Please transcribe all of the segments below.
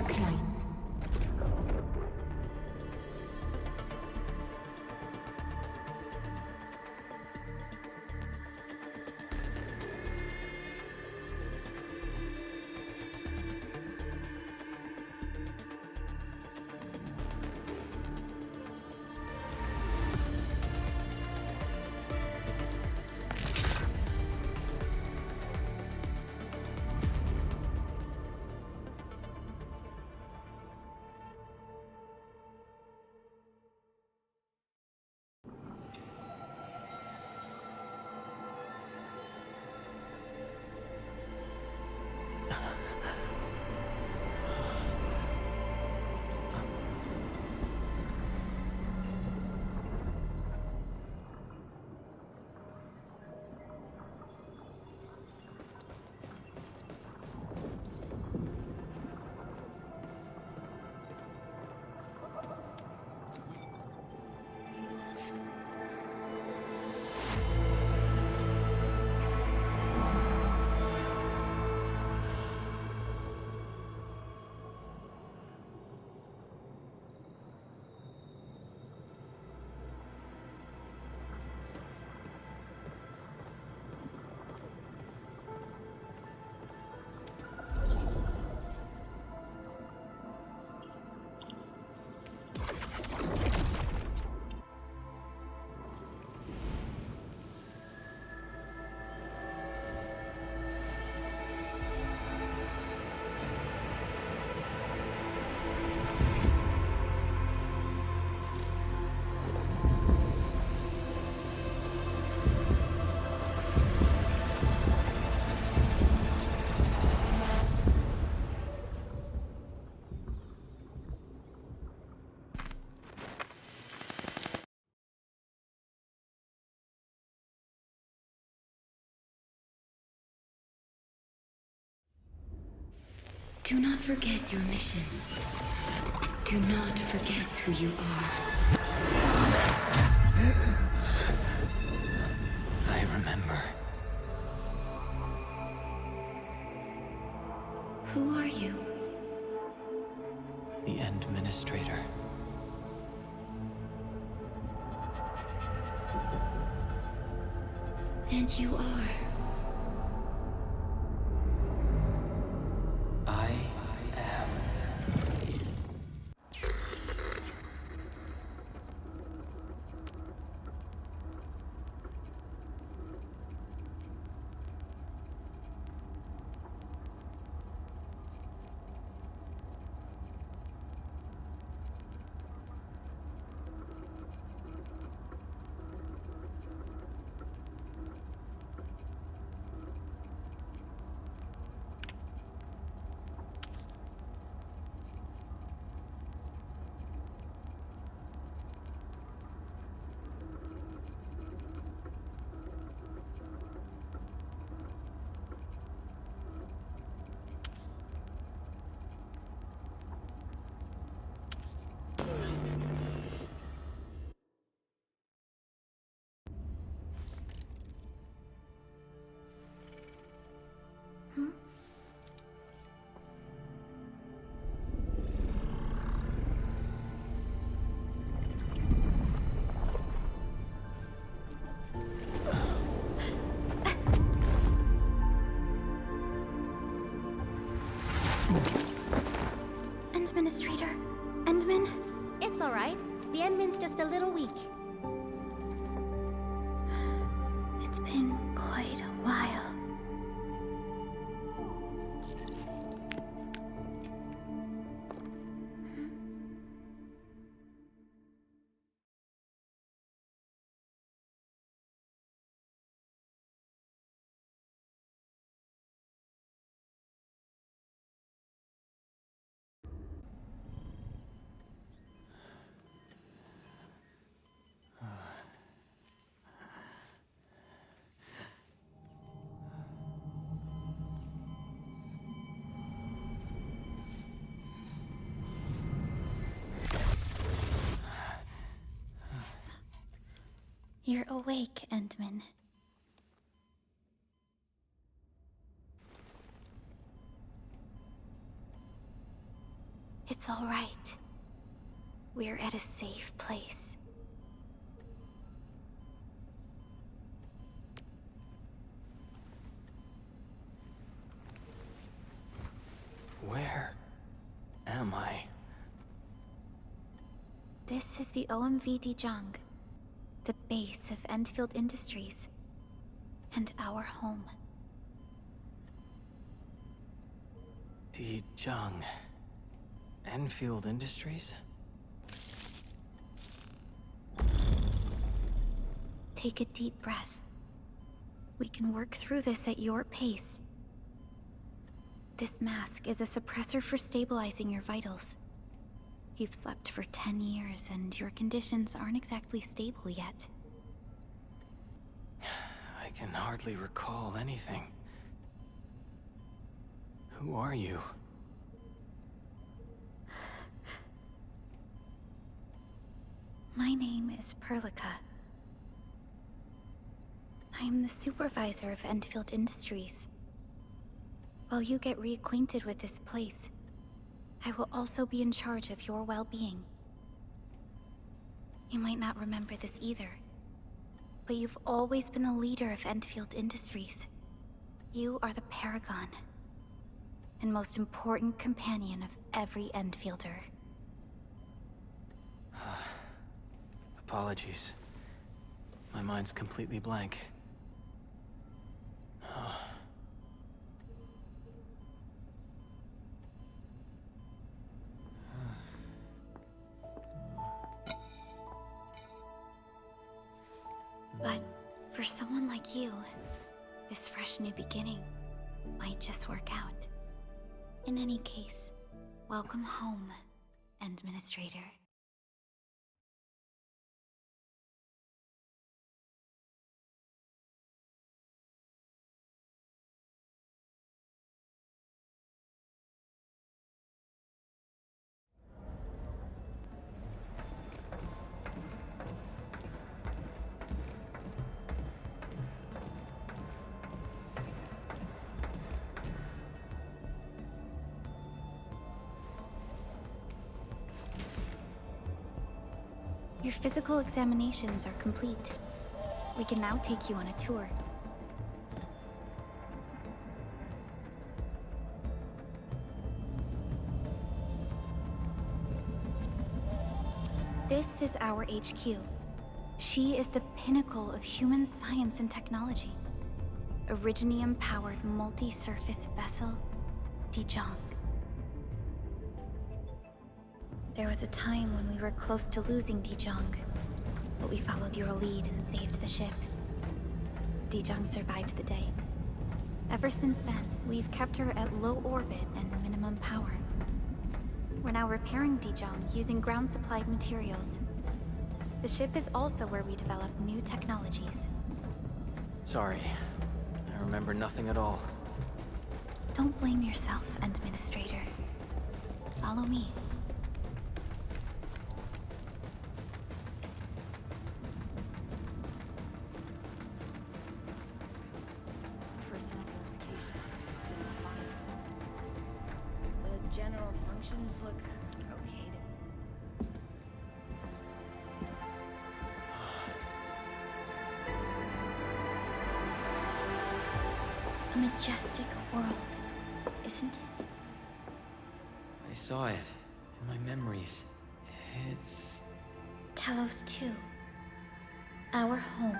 ArkKnights. Do not forget your mission. Do not forget who you are. I remember. Who are you? The Administrator. And you are. I am. Administrator, Endman? It's all right. The Endman's just a little weak. It's been quite a while. You're awake, Endman. It's all right. We're at a safe place. Where am I? This is the OMV Dijong, the base of Endfield Industries, and our home. Dijong. Enfield Industries? Take a deep breath. We can work through this at your pace. This mask is a suppressor for stabilizing your vitals. You've slept for 10 years, and your conditions aren't exactly stable yet. I can hardly recall anything. Who are you? My name is Perlica. I am the supervisor of Endfield Industries. While you get reacquainted with this place, I will also be in charge of your well-being. You might not remember this either, but you've always been the leader of Endfield Industries. You are the paragon, and most important companion of every Endfielder. Apologies. My mind's completely blank. But for someone like you, this fresh new beginning might just work out. In any case, welcome home, Administrator. Your physical examinations are complete. We can now take you on a tour. This is our HQ. She is the pinnacle of human science and technology. Originium-powered multi-surface vessel, Dijong. There was a time when we were close to losing Dijong, but we followed your lead and saved the ship. Dijong survived the day. Ever since then, we've kept her at low orbit and minimum power. We're now repairing Dijong using ground-supplied materials. The ship is also where we develop new technologies. Sorry. I remember nothing at all. Don't blame yourself, Administrator. Follow me. Personnel verification system is still fine. The general functions look okay to me. A majestic world, isn't it? I saw it in my memories. It's... Talos 2. Our home.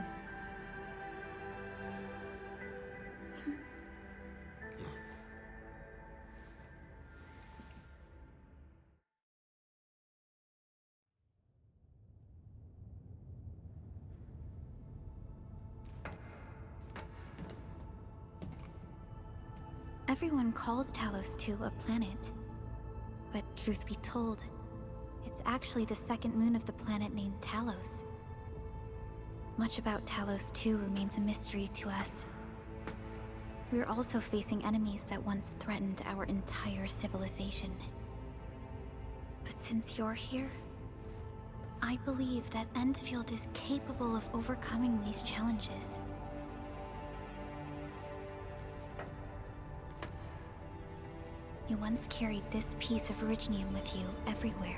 Everyone calls Talos 2 a planet. But truth be told, it's actually the second moon of the planet named Talos. Much about Talos 2 remains a mystery to us. We're also facing enemies that once threatened our entire civilization. But since you're here, I believe that Endfield is capable of overcoming these challenges. You once carried this piece of Originium with you everywhere.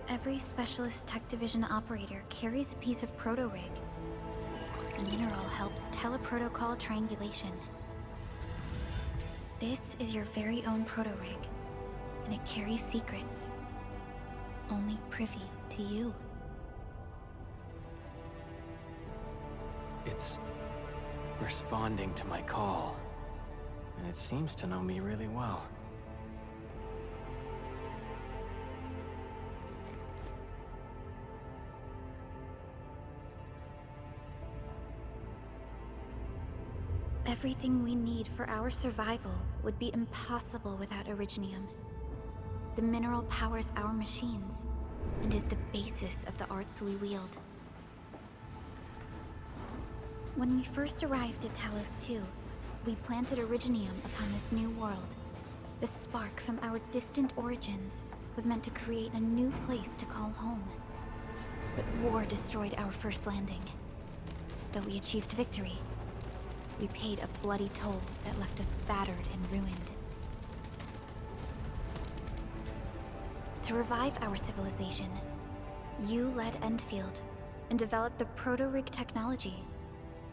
Every Specialist Tech Division operator carries a piece of proto-rig. The mineral helps teleprotocol triangulation. This is your very own proto-rig, and it carries secrets. Only privy to you. It's responding to my call, and it seems to know me really well. Everything we need for our survival would be impossible without Originium. The mineral powers our machines, and is the basis of the arts we wield. When we first arrived at Talos 2, we planted Originium upon this new world. The spark from our distant origins was meant to create a new place to call home. But war destroyed our first landing. Though we achieved victory, we paid a bloody toll that left us battered and ruined. To revive our civilization, you led Endfield and developed the proto-rig technology,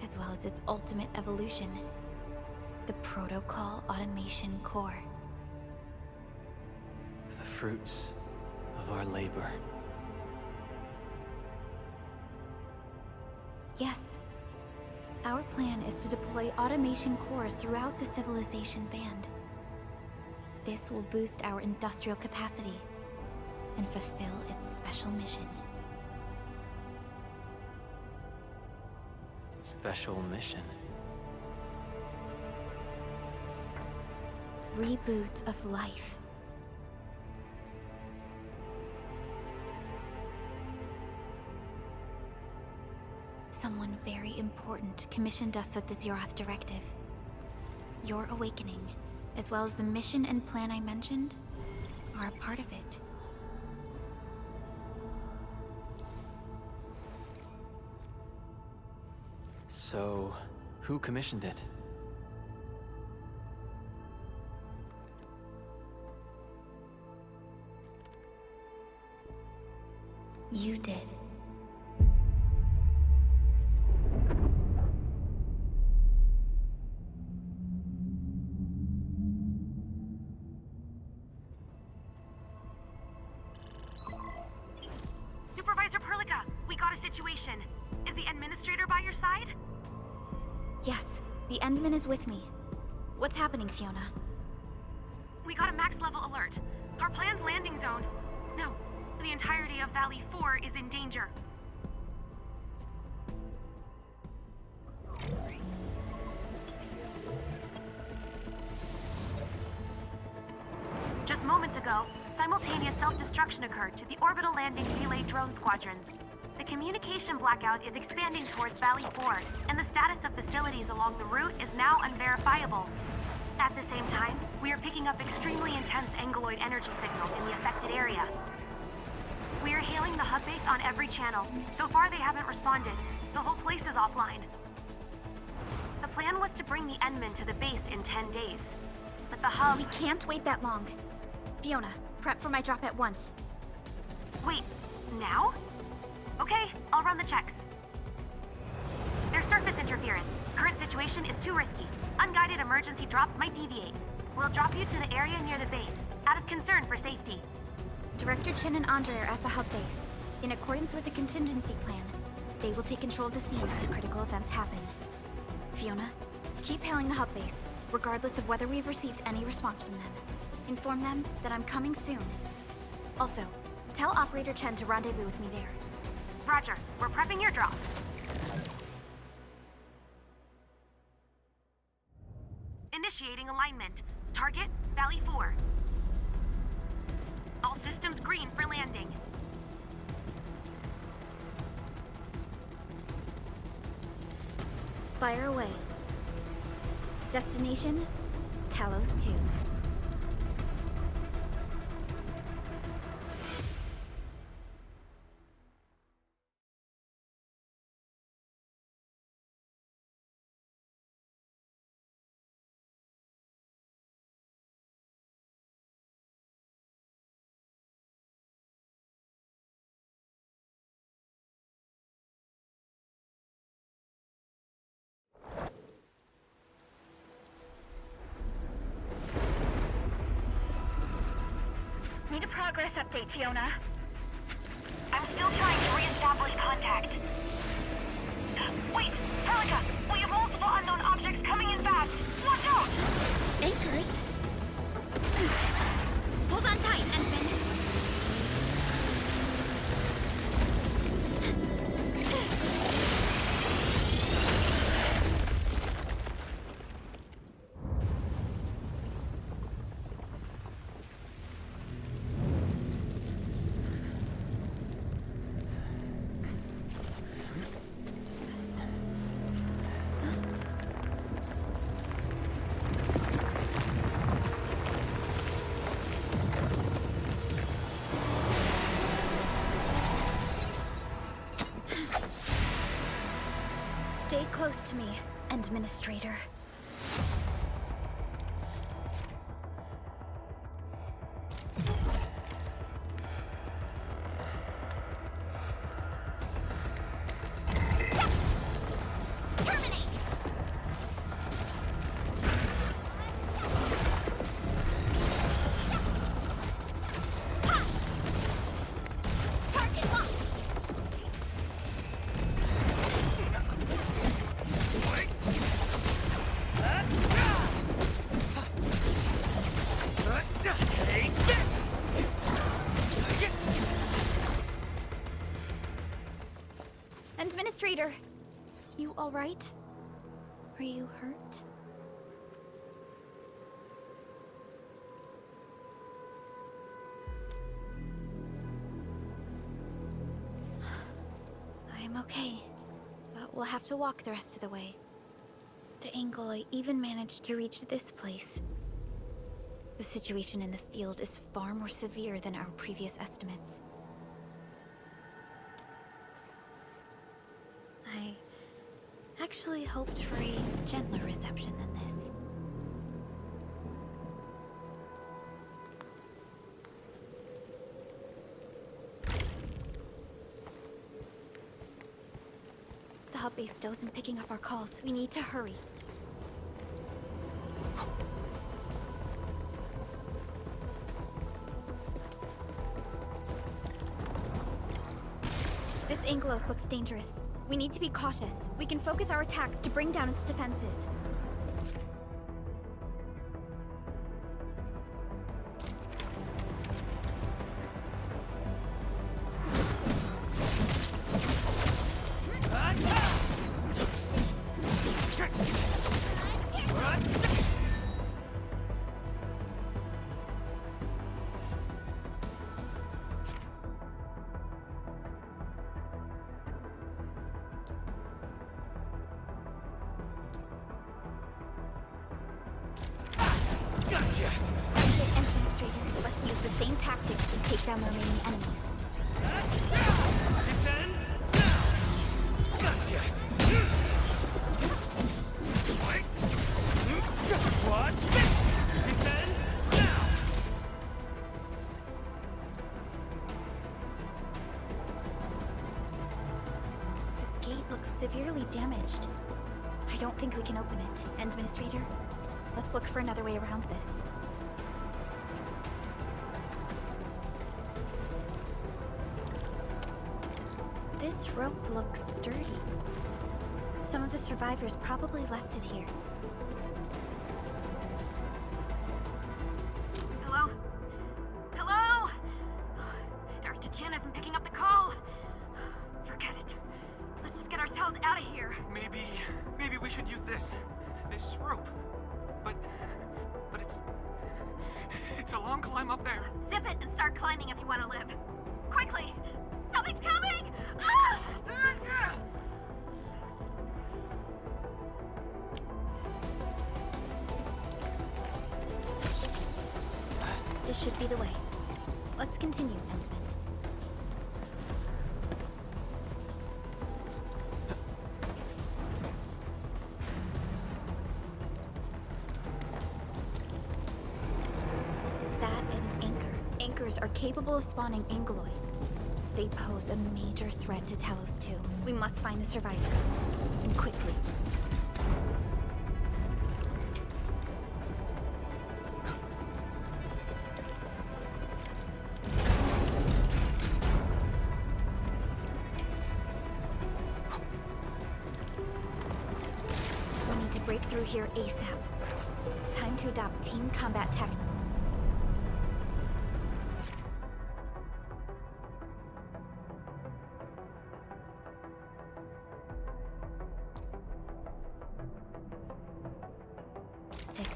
as well as its ultimate evolution, the Protocol Automation Core. The fruits of our labor. Yes. Our plan is to deploy automation cores throughout the civilization band. This will boost our industrial capacity and fulfill its special mission. Special mission? Reboot of life. Someone very important commissioned us with the Zeroth Directive. Your awakening, as well as the mission and plan I mentioned, are a part of it. So, who commissioned it? You did. Supervisor Perlica, we got a situation. Is the administrator by your side? Yes, the Endman is with me. What's happening, Fiona? We got a max level alert. Our planned landing zone. No, the entirety of Valley 4 is in danger. Just moments ago, simultaneous self-destruction occurred to the orbital landing relay drone squadrons. The communication blackout is expanding towards Valley 4, and the status of facilities along the route is now unverifiable. At the same time, we are picking up extremely intense angeloid energy signals in the affected area. We are hailing the hub base on every channel. So far, they haven't responded. The whole place is offline. The plan was to bring the Endman to the base in 10 days. But the hub... We can't wait that long. Fiona, prep for my drop at once. Wait, now? Okay, I'll run the checks. There's surface interference. Current situation is too risky. Unguided emergency drops might deviate. We'll drop you to the area near the base, out of concern for safety. Director Chen and Andre are at the hub base. In accordance with the contingency plan, they will take control of the scene as critical events happen. Fiona, keep hailing the hub base, regardless of whether we've received any response from them. Inform them that I'm coming soon. Also, tell Operator Chen to rendezvous with me there. Roger, we're prepping your drop. Initiating alignment. Target, Valley 4. All systems green for landing. Fire away. Destination, Talos 2. Progress update, Fiona. I'm still trying to re-establish contact. Wait, Helica! We have multiple unknown objects coming in fast! Watch out! Anchors? Hold on tight, Endman. Stay close to me, Administrator. Administrator, you all right? Are you hurt? I'm okay, but we'll have to walk the rest of the way. The angle I even managed to reach this place. The situation in the field is far more severe than our previous estimates. I actually hoped for a gentler reception than this. The hub base still isn't picking up our calls. We need to hurry. This Anglos looks dangerous. We need to be cautious. We can focus our attacks to bring down its defenses. Gotcha! Administrator, let's use the same tactics to take down the remaining enemies. Descends now! Gotcha! Watch this! Descends now! The gate looks severely damaged. I don't think we can open it. Administrator, let's look for another way around this. This rope looks sturdy. Some of the survivors probably left it here. Hello? Hello? Dr. Chen isn't picking up the call. Forget it. Let's just get ourselves out of here. Maybe we should use this rope. But it's a long climb up there. Zip it and start climbing if you want to live. Quickly! Something's coming! Ah! This should be the way. Let's continue, Endman. That is an anchor. Anchors are capable of spawning Angloid. They pose a major threat to Talos 2. We must find the survivors. And quickly. break through here ASAP. Time to adopt team combat tactics.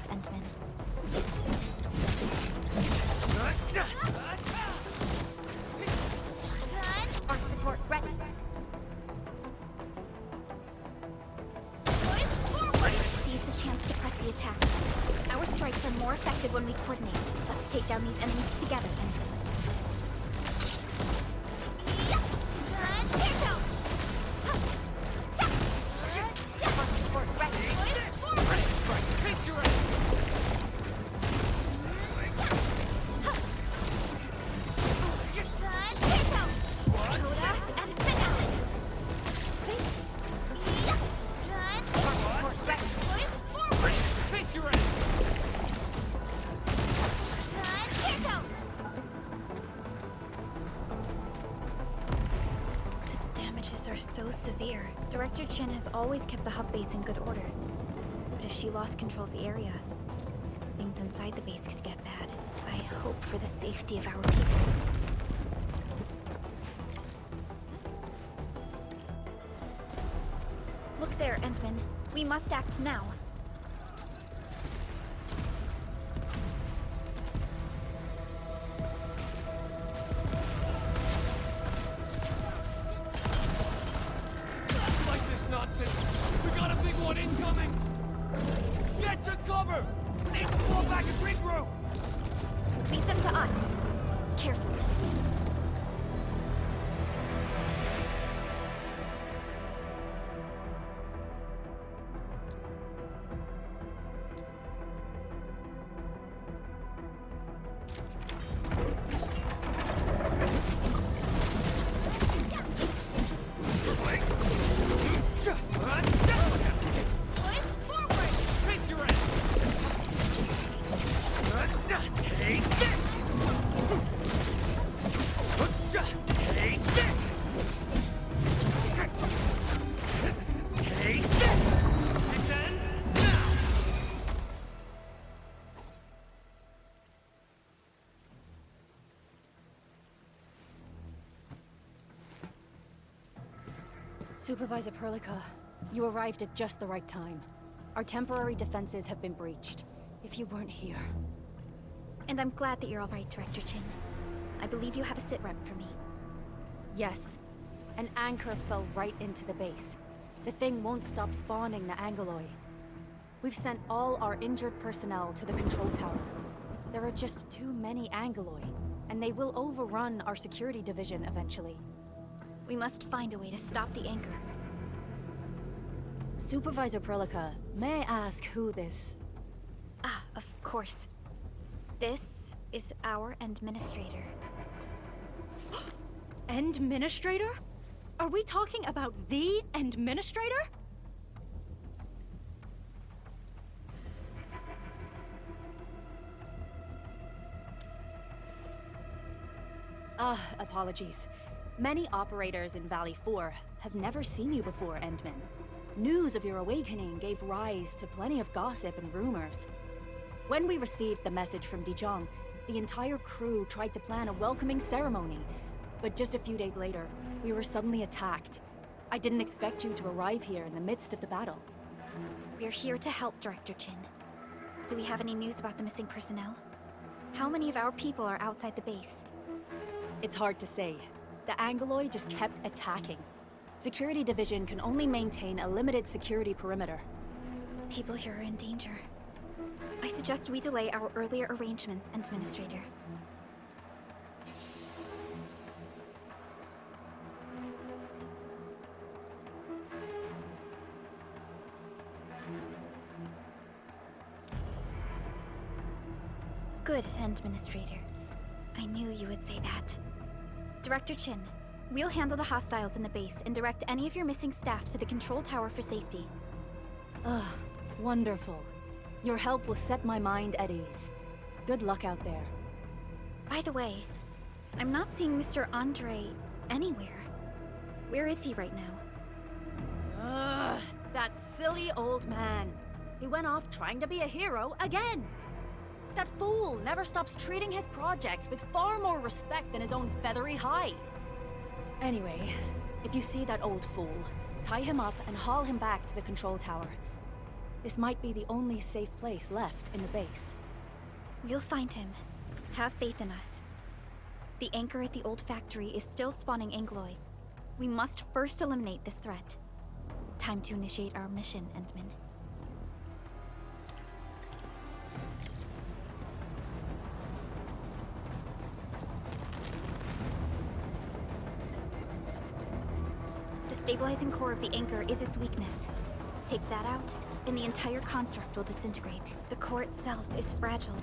Endman. Arc support ready. Seize the chance to press the attack. Our strikes are more effective when we coordinate. Let's take down these enemies together, Endman. Arc support ready. Are so severe. Director Chin has always kept the hub base in good order. But if she lost control of the area, things inside the base could get bad. I hope for the safety of our people. Look there, Endman. We must act now. We got a big one incoming! Get to cover! We need to fall back and regroup! Leave them to us. Careful. Supervisor Perlica, you arrived at just the right time. Our temporary defenses have been breached. If you weren't here... And I'm glad that you're all right, Director Chin. I believe you have a sit rep for me. Yes. An anchor fell right into the base. The thing won't stop spawning the Angoloi. We've sent all our injured personnel to the control tower. There are just too many Angoloi, and they will overrun our security division eventually. We must find a way to stop the anchor. Supervisor Perlica, may I ask who this... Ah, of course. This is our administrator. Administrator? Are we talking about the administrator? Apologies. Many operators in Valley 4 have never seen you before, Endman. News of your awakening gave rise to plenty of gossip and rumors. When we received the message from Dijon, the entire crew tried to plan a welcoming ceremony. But just a few days later, we were suddenly attacked. I didn't expect you to arrive here in the midst of the battle. We're here to help, Director Chin. Do we have any news about the missing personnel? How many of our people are outside the base? It's hard to say. The Angoloi just kept attacking. Security Division can only maintain a limited security perimeter. People here are in danger. I suggest we delay our earlier arrangements, Administrator. Good, Administrator. I knew you would say that. Director Chin, we'll handle the hostiles in the base and direct any of your missing staff to the control tower for safety. Ugh, wonderful. Your help will set my mind at ease. Good luck out there. By the way, I'm not seeing Mr. Andre anywhere. Where is he right now? Ugh, that silly old man. He went off trying to be a hero again. That fool never stops treating his projects with far more respect than his own feathery hide. Anyway, if you see that old fool, tie him up and haul him back to the control tower. This might be the only safe place left in the base. We'll find him. Have faith in us. The anchor at the old factory is still spawning Angloy. We must first eliminate this threat. Time to initiate our mission, Endman. The stabilizing core of the anchor is its weakness. Take that out, and the entire construct will disintegrate. The core itself is fragile,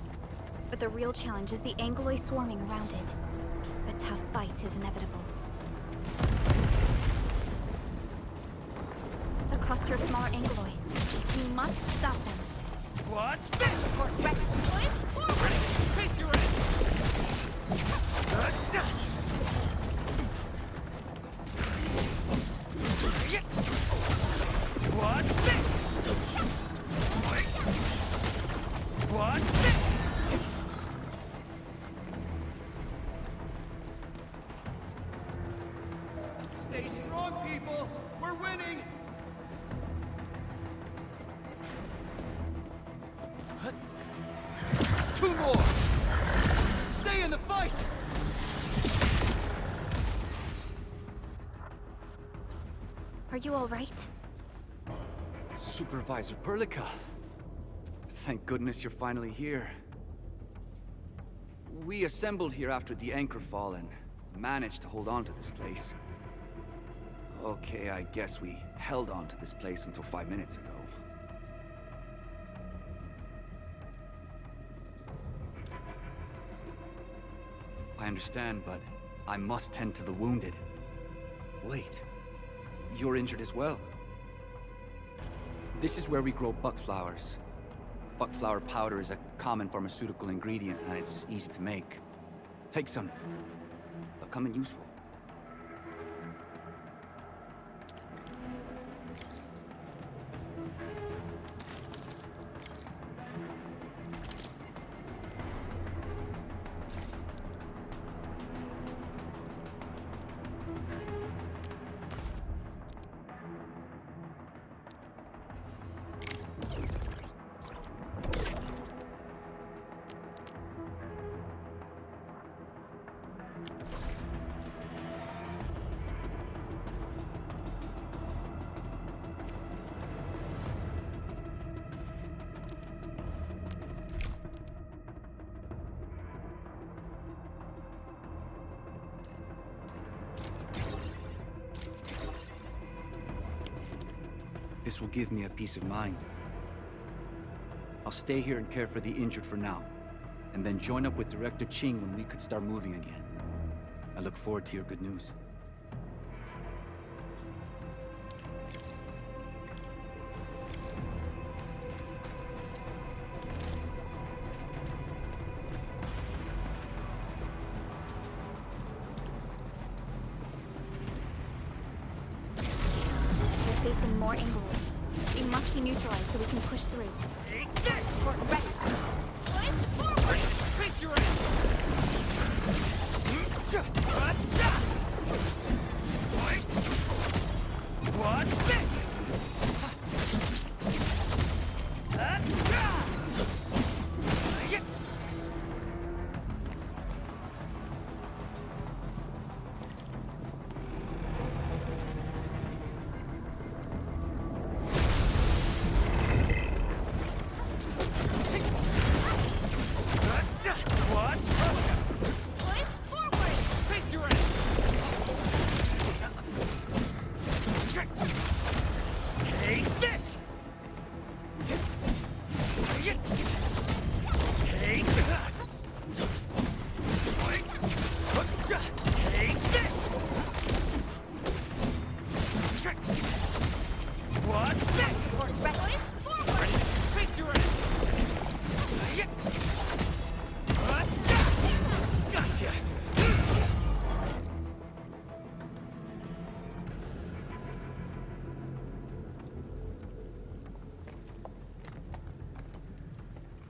but the real challenge is the Angloy swarming around it. A tough fight is inevitable. A cluster of smaller Angloy. We must stop them. Watch this! Going forward! Face your Watch this! Watch this! Stay strong, people! We're winning! Two more! Stay in the fight! Are you all right? Supervisor Perlica. Thank goodness you're finally here. We assembled here after the anchor fall and managed to hold on to this place. Okay, I guess we held on to this place until 5 minutes ago. I understand, but I must tend to the wounded. Wait, you're injured as well. This is where we grow buckflowers. Buckflower powder is a common pharmaceutical ingredient, and it's easy to make. Take some. They'll come in useful. This will give me a peace of mind. I'll stay here and care for the injured for now, and then join up with Director Ching when we could start moving again. I look forward to your good news. We're facing more Angloy. They must be neutralized so we can push through. Take this! We're ready. Going forward! Face your end! Watch this! Going forward! Face your end!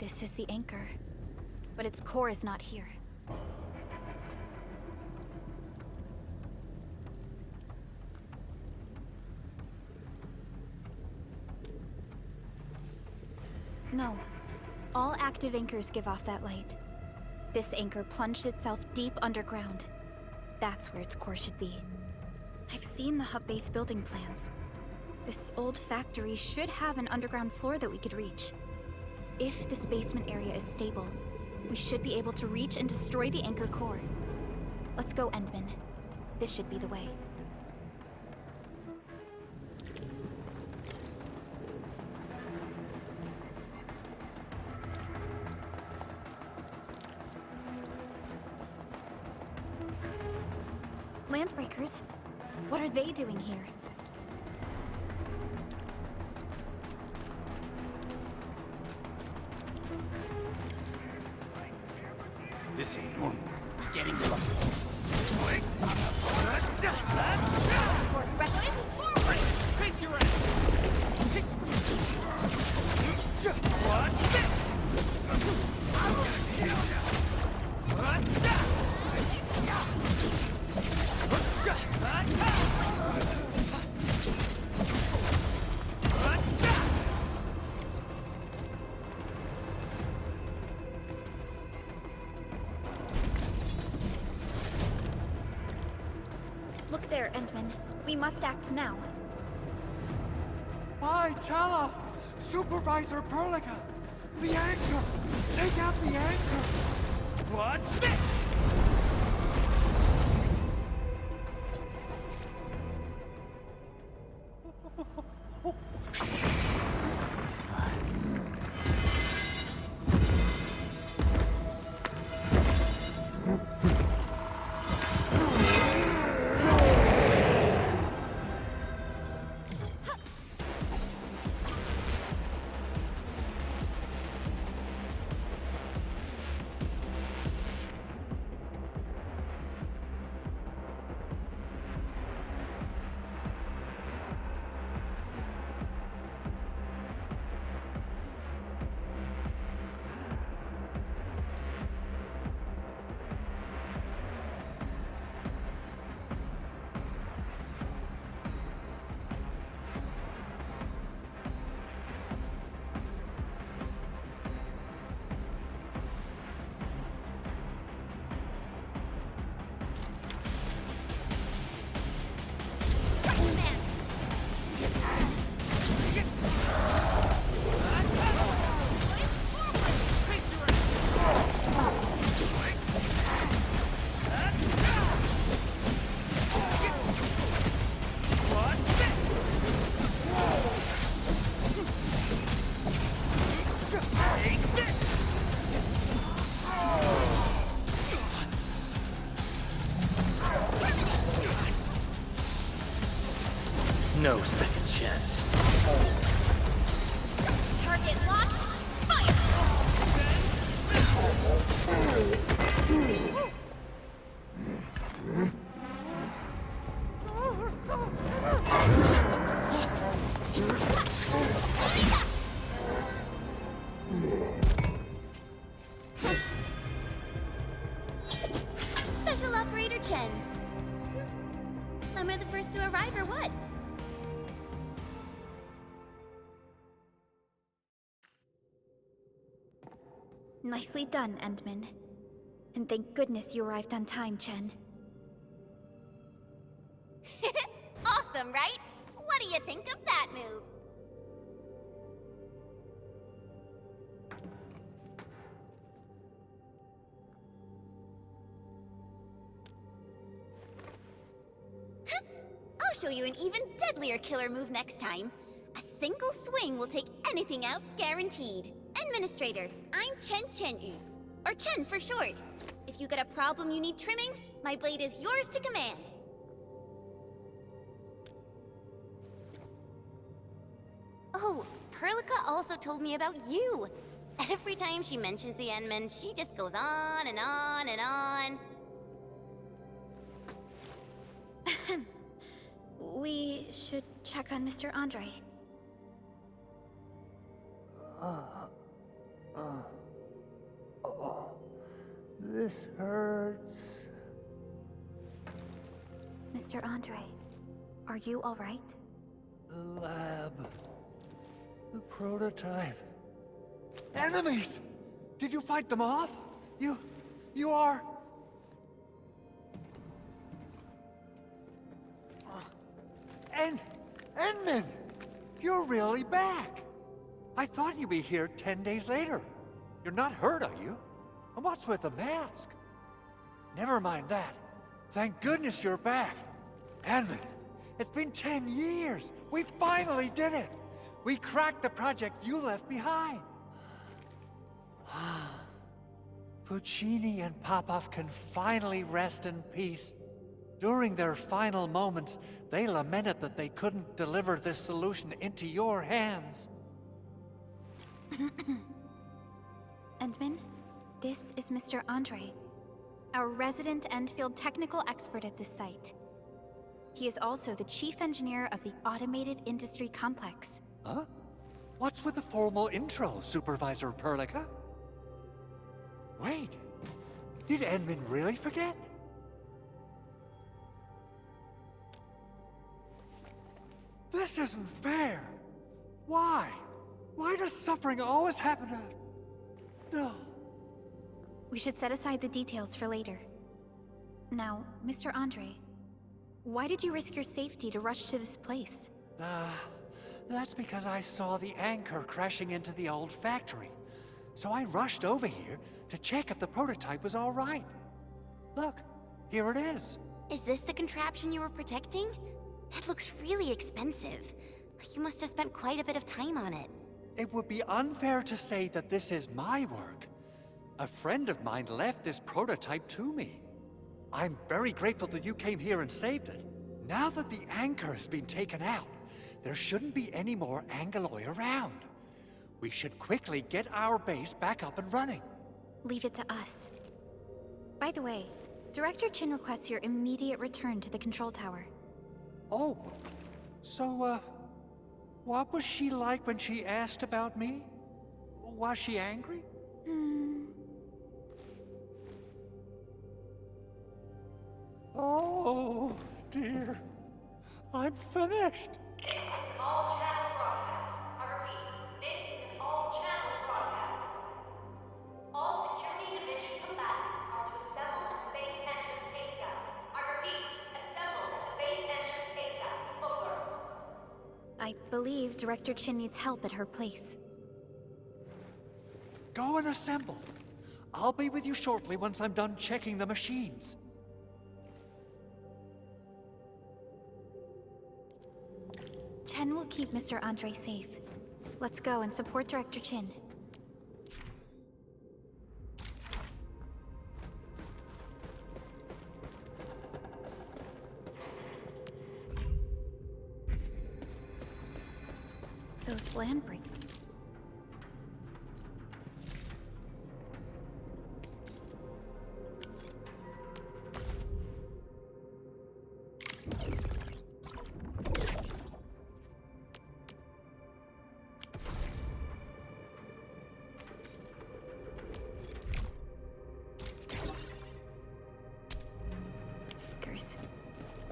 This is the anchor, but its core is not here. No. All active anchors give off that light. This anchor plunged itself deep underground. That's where its core should be. I've seen the hub base building plans. This old factory should have an underground floor that we could reach. If this basement area is stable, we should be able to reach and destroy the anchor core. Let's go, Endman. This should be the way. Landbreakers? What are they doing here? This ain't normal. We're getting trouble. Face your ass! What's this? Look there, Endman. We must act now. Why, tell us! Supervisor Perlica! The anchor! Take out the anchor! What's this? No second chance. Target locked. Fire! Special Operator Chen. Am I the first to arrive or what? Nicely done, Endman. And thank goodness you arrived on time, Chen. Awesome, right? What do you think of that move? I'll show you an even deadlier killer move next time. A single swing will take anything out, guaranteed. Administrator, I'm Chen Chen-yu, or Chen for short. If you got a problem you need trimming, my blade is yours to command. Oh, Perlica also told me about you. Every time she mentions the Endman, she just goes on and on and on. We should check on Mr. Andre. This hurts. Mr. Andre, are you all right? The lab. The prototype. Enemies! Did you fight them off? You are... Endman! You're really back! I thought you'd be here 10 days later. You're not hurt, are you? And what's with the mask? Never mind that. Thank goodness you're back. Endman, it's been 10 years. We finally did it. We cracked the project you left behind. Puccini and Popov can finally rest in peace. During their final moments, they lamented that they couldn't deliver this solution into your hands. Endman, this is Mr. Andre, our resident Endfield technical expert at this site. He is also the chief engineer of the Automated Industry Complex. Huh? What's with the formal intro, Supervisor Perlica? Wait, did Endman really forget? This isn't fair. Why? Why does suffering always happen to... No. We should set aside the details for later. Now, Mr. Andre, why did you risk your safety to rush to this place? That's because I saw the anchor crashing into the old factory. So I rushed over here to check if the prototype was all right. Look, here it is. Is this the contraption you were protecting? It looks really expensive. You must have spent quite a bit of time on it. It would be unfair to say that this is my work. A friend of mine left this prototype to me. I'm very grateful that you came here and saved it. Now that the anchor has been taken out, there shouldn't be any more Angaloi around. We should quickly get our base back up and running. Leave it to us. By the way, Director Chin requests your immediate return to the control tower. Oh, so, what was she like when she asked about me? Was she angry? Oh, dear. I'm finished. This is an all-channel broadcast. I repeat, this is an all-channel broadcast. All security division combatants are to assemble at the base entrance ASAP. I repeat, assemble at the base entrance ASAP. Over. I believe Director Chin needs help at her place. Go and assemble. I'll be with you shortly once I'm done checking the machines. Chen will keep Mr. Andre safe. Let's go and support Director Chin. Those land breaks.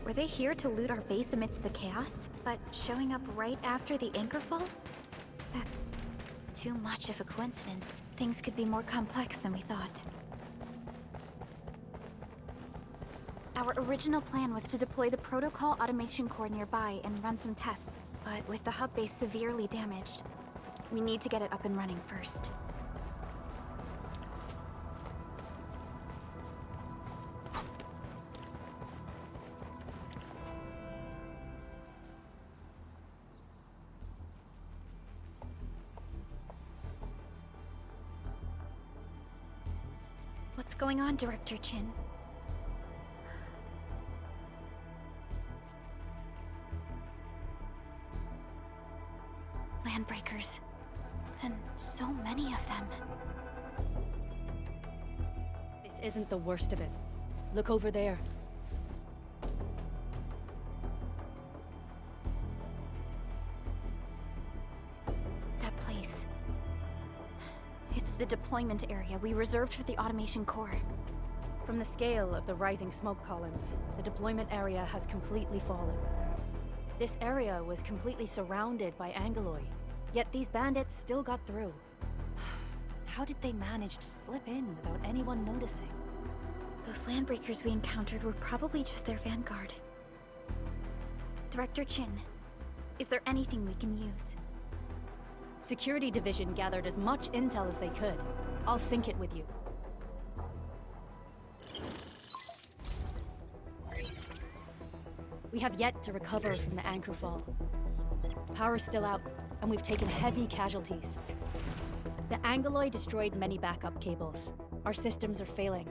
Were they here to loot our base amidst the chaos? But showing up right after the anchor fall? That's too much of a coincidence. Things could be more complex than we thought. Our original plan was to deploy the protocol automation core nearby and run some tests. But with the hub base severely damaged, we need to get it up and running first. What's going on, Director Chin? Landbreakers. And so many of them. This isn't the worst of it. Look over there. That place. It's the deployment area we reserved for the automation core. From the scale of the rising smoke columns, the deployment area has completely fallen. This area was completely surrounded by Angeloi, yet these bandits still got through. How did they manage to slip in without anyone noticing? Those landbreakers we encountered were probably just their vanguard. Director Chin, is there anything we can use? Security Division gathered as much intel as they could. I'll sync it with you. We have yet to recover from the anchor fall. Power's still out, and we've taken heavy casualties. The Angeloi destroyed many backup cables. Our systems are failing.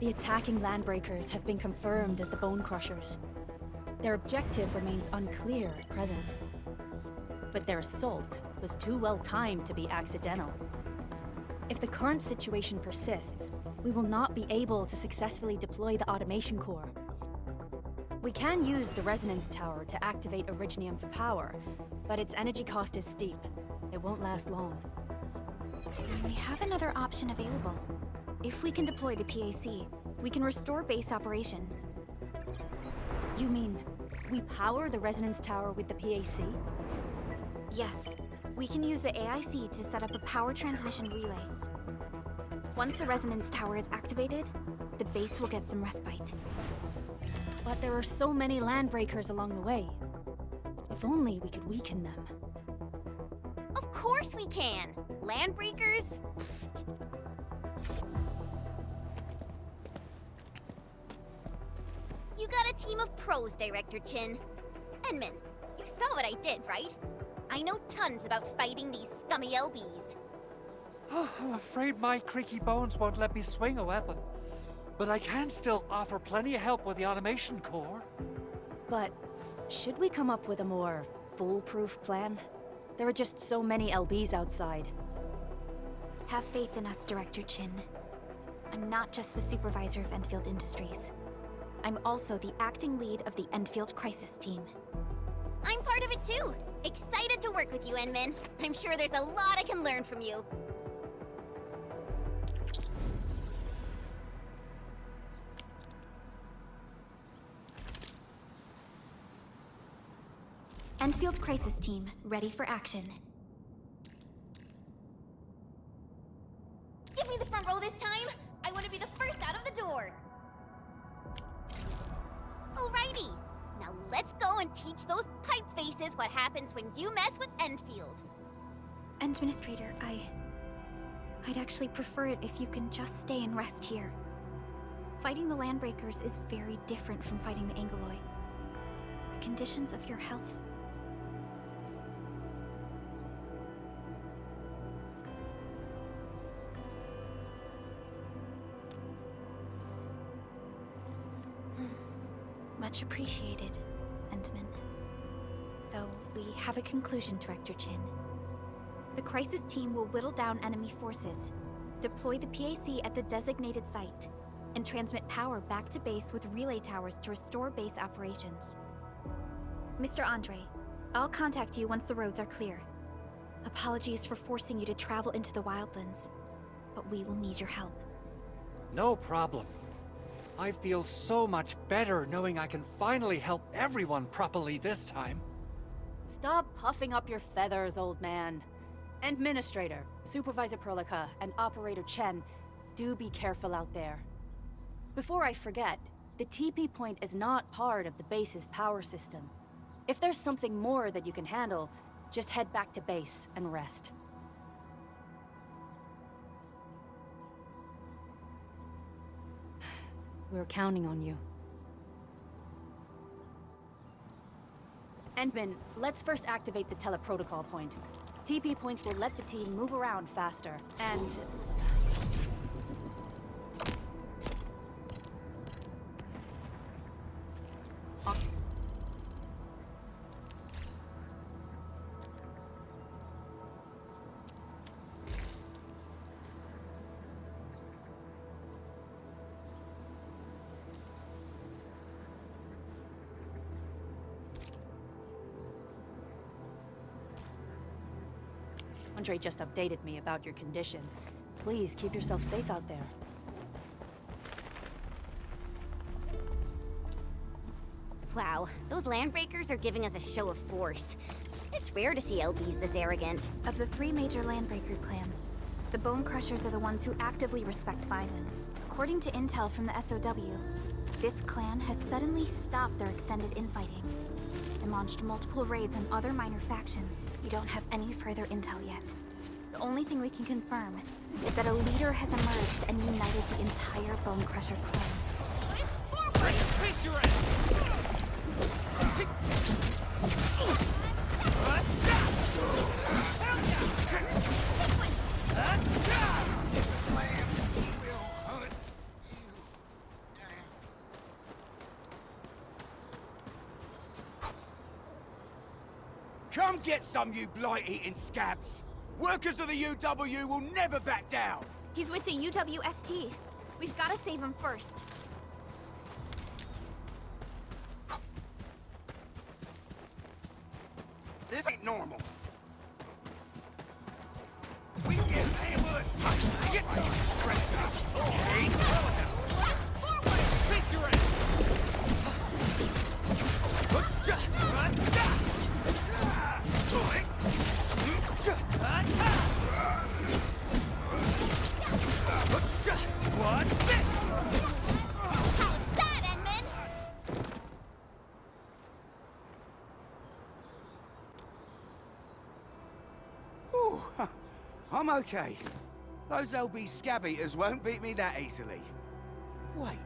The attacking landbreakers have been confirmed as the Bone Crushers. Their objective remains unclear at present. But their assault was too well timed to be accidental. If the current situation persists, we will not be able to successfully deploy the automation core. We can use the resonance tower to activate Originium for power, but its energy cost is steep. It won't last long. We have another option available. If we can deploy the PAC, we can restore base operations. You mean, we power the resonance tower with the PAC? Yes, we can use the AIC to set up a power transmission relay. Once the resonance tower is activated, the base will get some respite. But there are so many landbreakers along the way. If only we could weaken them. Of course we can! Landbreakers? You got a team of pros, Director Chin. Edmund, you saw what I did, right? I know tons about fighting these scummy LBs. I'm afraid my creaky bones won't let me swing a weapon. But I can still offer plenty of help with the automation core. But should we come up with a more foolproof plan? There are just so many LBs outside. Have faith in us, Director Chin. I'm not just the supervisor of Endfield Industries. I'm also the acting lead of the Endfield Crisis Team. I'm part of it too. Excited to work with you, Enmin. I'm sure there's a lot I can learn from you. Endfield Crisis Team, ready for action. Give me the front row this time. I want to be the first out of the door. Alrighty. Now let's go and teach those pipe faces what happens when you mess with Endfield. Administrator, I'd actually prefer it if you can just stay and rest here. Fighting the Landbreakers is very different from fighting the Angeloi. The conditions of your health... Much appreciated, Endman. So, we have a conclusion, Director Chin. The Crisis Team will whittle down enemy forces, deploy the PAC at the designated site, and transmit power back to base with relay towers to restore base operations. Mr. Andre, I'll contact you once the roads are clear. Apologies for forcing you to travel into the wildlands, but we will need your help. No problem. I feel so much better knowing I can finally help everyone properly this time. Stop puffing up your feathers, old man. Administrator, Supervisor Perlica, and Operator Chen, do be careful out there. Before I forget, the TP point is not part of the base's power system. If there's something more that you can handle, just head back to base and rest. We're counting on you. Endman, let's first activate the teleprotocol point. TP points will let the team move around faster, and... Andre just updated me about your condition. Please keep yourself safe out there. Wow, those landbreakers are giving us a show of force. It's rare to see LBs this arrogant. Of the 3 major landbreaker clans, the Bone Crushers are the ones who actively respect violence. According to intel from the SOW, this clan has suddenly stopped their extended infighting and launched multiple raids on other minor factions. We don't have any further intel yet. The only thing we can confirm is that a leader has emerged and united the entire Bone Crusher clan. Face your ass! Come get some, you blight-eating scabs! Workers of the UW will never back down! He's with the UWST. We've got to save him first. This ain't normal. We get hammered tight. Get take. Face your ass! What's this? How's that, Edmund? Ooh, I'm okay. Those LB scab eaters won't beat me that easily. Wait,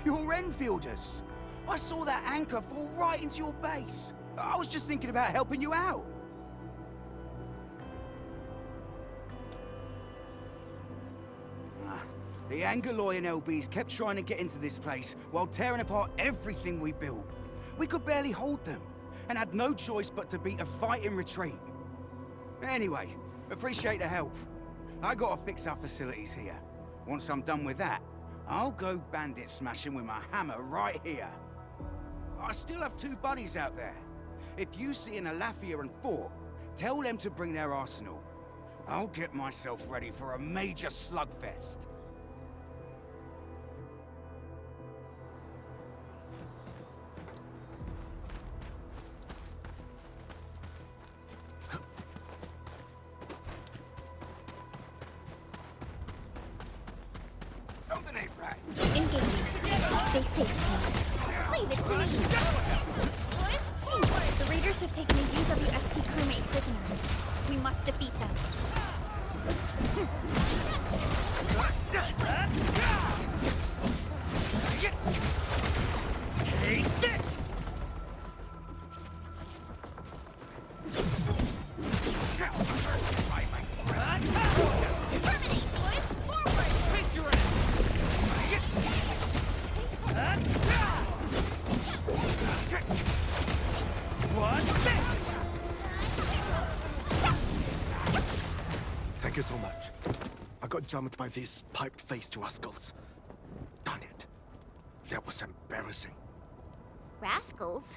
you're Enfielders. I saw that anchor fall right into your base. I was just thinking about helping you out. The Angaloyan LBs kept trying to get into this place while tearing apart everything we built. We could barely hold them, and had no choice but to beat a fight in retreat. Anyway, appreciate the help. I gotta fix our facilities here. Once I'm done with that, I'll go bandit smashing with my hammer right here. I still have 2 buddies out there. If you see an Alafia and Fort, tell them to bring their arsenal. I'll get myself ready for a major slugfest. Something ain't right. Engaging. Stay safe, team. Leave it to me. The raiders have taken a UWST crewmate prisoner. We must defeat them. Take this! Terminate, boys! Forward! Face your ass! What's this? Thank you so much. I got jumped by these pipe-faced rascals. Darn it. That was embarrassing. Rascals?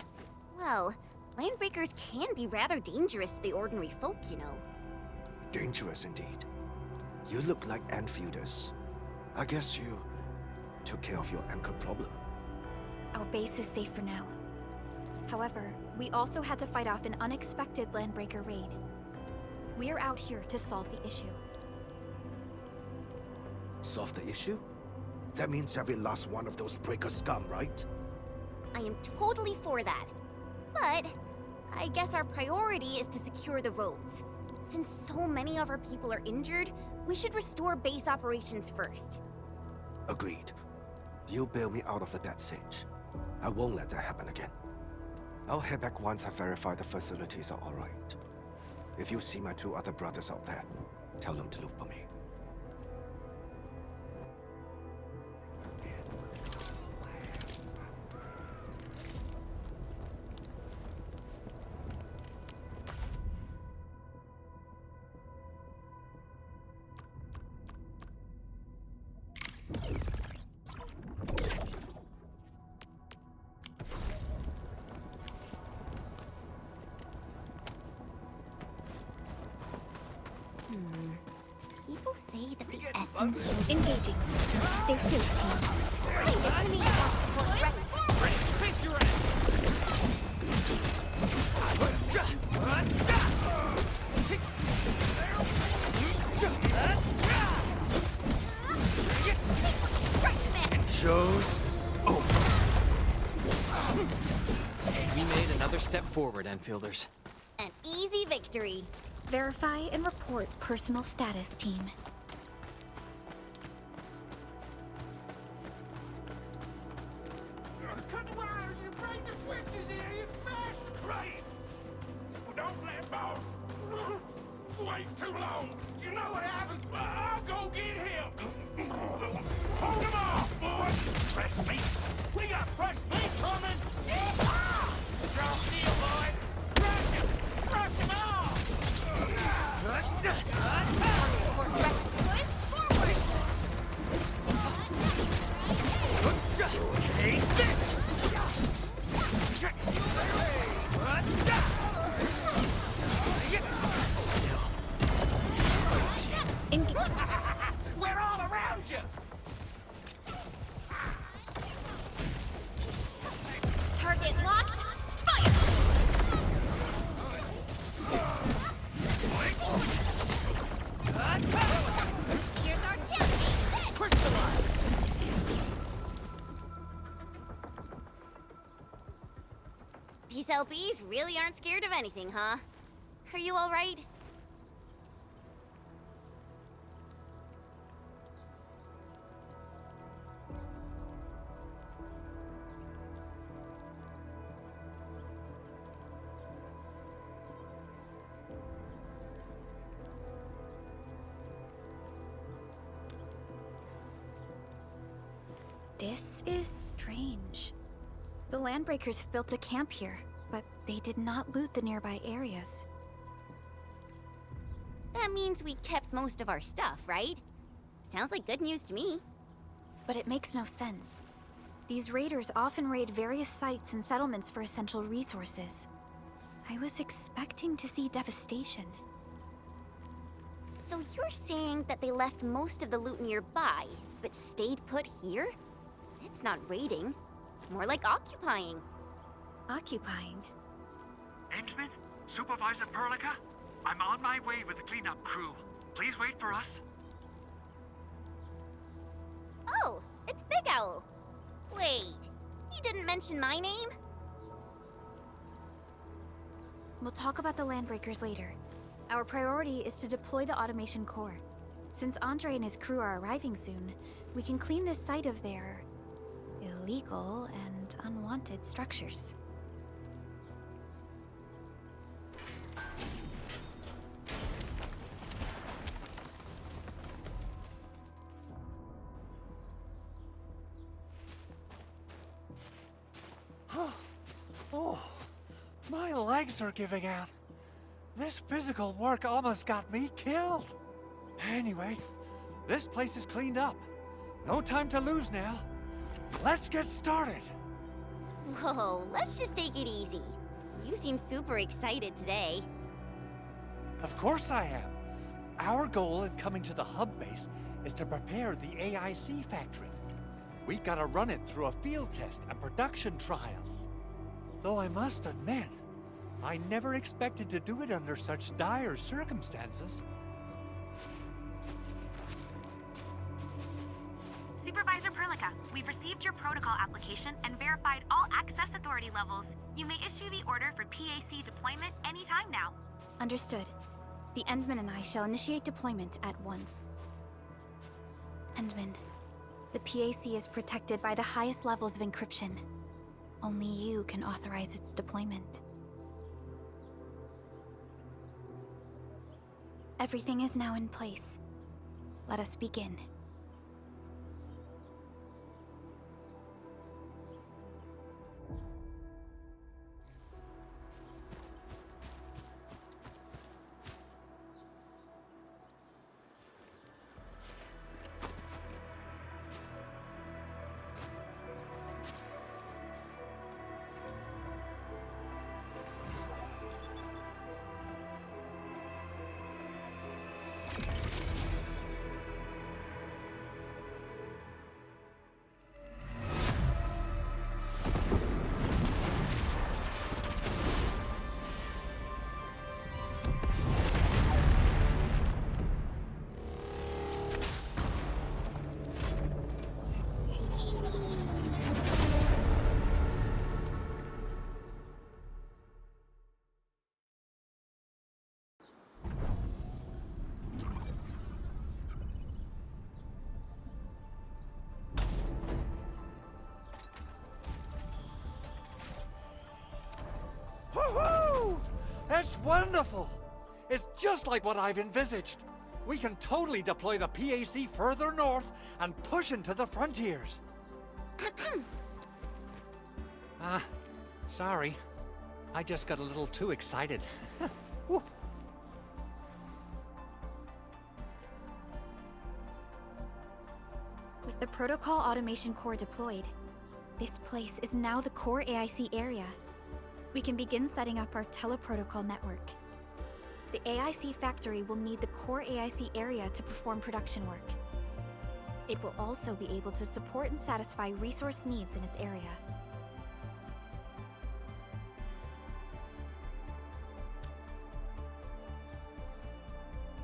Well, landbreakers can be rather dangerous to the ordinary folk, you know. Dangerous indeed. You look like Enfielders. I guess you took care of your anchor problem. Our base is safe for now. However, we also had to fight off an unexpected landbreaker raid. We're out here to solve the issue. Solve the issue? That means every last one of those breaker scum, right? I am totally for that. But I guess our priority is to secure the roads. Since so many of our people are injured, we should restore base operations first. Agreed. You bail me out of the bad sitch. I won't let that happen again. I'll head back once I verify the facilities are alright. If you see my 2 other brothers out there, tell them to look for me. People say that the essence should... Another step forward, Enfielders. An easy victory. Verify and report personal status, team. Cut wires, you break the switches here, you smash the crate! Don't let boss wait too long. You know what happens, but I'll go get him. Hold him off, boys! Fresh meat! We got fresh meat coming! Strong deal, boys! Crush him! Crush him off! Take this! We're all around you! Target locked. Fire! Here's our tailgate. Crystallized! These LBs really aren't scared of anything, huh? Are you all right? This is strange. The Landbreakers have built a camp here, but they did not loot the nearby areas. That means we kept most of our stuff, right? Sounds like good news to me. But it makes no sense. These raiders often raid various sites and settlements for essential resources. I was expecting to see devastation. So you're saying that they left most of the loot nearby, but stayed put here? It's not raiding. More like occupying. Occupying? Endman? Supervisor Perlica? I'm on my way with the cleanup crew. Please wait for us. Oh, it's Big Owl. Wait, he didn't mention my name? We'll talk about the Landbreakers later. Our priority is to deploy the automation core. Since Andre and his crew are arriving soon, we can clean this site of their illegal and unwanted structures. Oh, my legs are giving out. This physical work almost got me killed. Anyway, this place is cleaned up. No time to lose now. Let's get started. Whoa, let's just take it easy. You seem super excited today. Of course I am. Our goal in coming to the hub base is to prepare the AIC factory. We gotta run it through a field test and production trials. Though I must admit, I never expected to do it under such dire circumstances. Supervisor Perlica, we've received your protocol application and verified all access authority levels. You may issue the order for PAC deployment anytime now. Understood. The Endman and I shall initiate deployment at once. Endman, the PAC is protected by the highest levels of encryption. Only you can authorize its deployment. Everything is now in place. Let us begin. That's wonderful! It's just like what I've envisaged. We can totally deploy the PAC further north and push into the frontiers. Sorry. I just got a little too excited. Whew. With the Protocol Automation Core deployed, this place is now the core AIC area. We can begin setting up our teleprotocol network. The AIC factory will need the core AIC area to perform production work. It will also be able to support and satisfy resource needs in its area.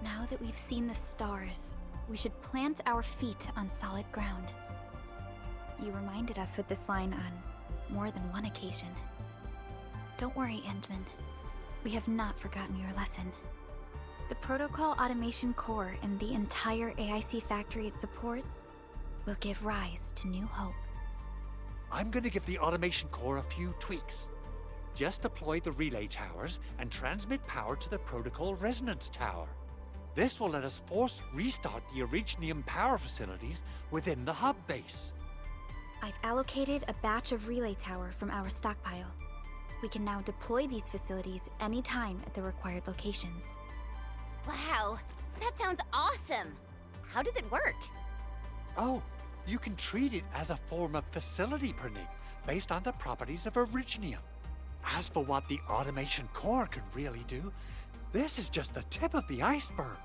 Now that we've seen the stars, we should plant our feet on solid ground. You reminded us with this line on more than one occasion. Don't worry, Endman. We have not forgotten your lesson. The Protocol Automation Core and the entire AIC factory it supports will give rise to new hope. I'm gonna give the Automation Core a few tweaks. Just deploy the relay towers and transmit power to the Protocol Resonance Tower. This will let us force restart the Originium power facilities within the hub base. I've allocated a batch of relay tower from our stockpile. We can now deploy these facilities anytime at the required locations. Wow, that sounds awesome! How does it work? Oh, you can treat it as a form of facility printing based on the properties of Originium. As for what the Automation Core can really do, this is just the tip of the iceberg.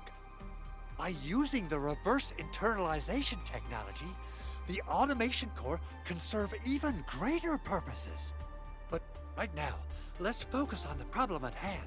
By using the reverse internalization technology, the Automation Core can serve even greater purposes. But right now, let's focus on the problem at hand.